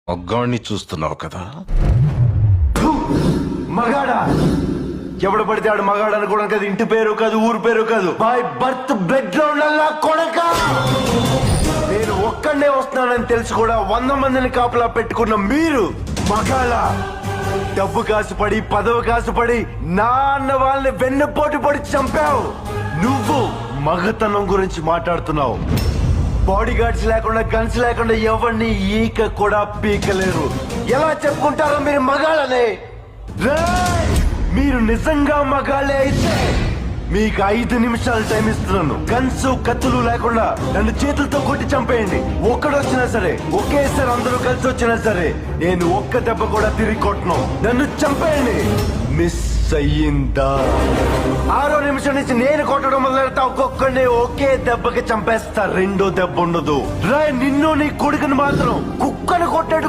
మగాణ్ణి చూస్తున్నావు కదా. మగాడా ఎవడు పడితే ఆడు మగాడు అనుకోవడం కాదు, ఇంటి పేరు కాదు, ఊరు పేరు కాదు, బై బర్త్ బ్లడ్ లో కొడక. నేను ఒక్కడే వస్తున్నానని తెలిసి కూడా 100 మందిని కాపలా పెట్టుకున్న మీరు మగాళ్ళ. డబ్బు కాసుపడి పదవి కాసుపడి నా అన్న వాళ్ళని వెన్నుపోటు పడి చంపావు. నువ్వు మగతనం గురించి మాట్లాడుతున్నావు. బాడీ గార్డ్స్ లేకుండా గన్స్ లేకుండా ఎవరిని ఈక కూడా పీకలేరు. ఎలా చెప్పుకుంటారో మీరు మగాళ్ళనే? రేయ్! మీరు నిజంగా మగాళ్ళే అయితే మీకు 5 నిమిషాలు టైం ఇస్తున్నాను. గన్స్ కత్తులు లేకుండా నన్ను చేతులతో కొట్టి చంపేయండి. ఒక్కడొచ్చినా సరే, ఒకేసారి అందరూ కలిసి వచ్చినా సరే, నేను ఒక్క దెబ్బ కూడా తిరిగి కొట్టను. నన్ను చంపేయండి. మిస్ అయ్యిందా? 6వ నిమిషం నుంచి నేను కొట్టడం మొదలెడతా. ఒక్కొక్కడిని ఒకే దెబ్బకి చంపేస్తా. రెండో దెబ్బ ఉండదు. రాయ్, నిన్ను నీ కొడుకుని మాత్రం కుక్కను కొట్టాడు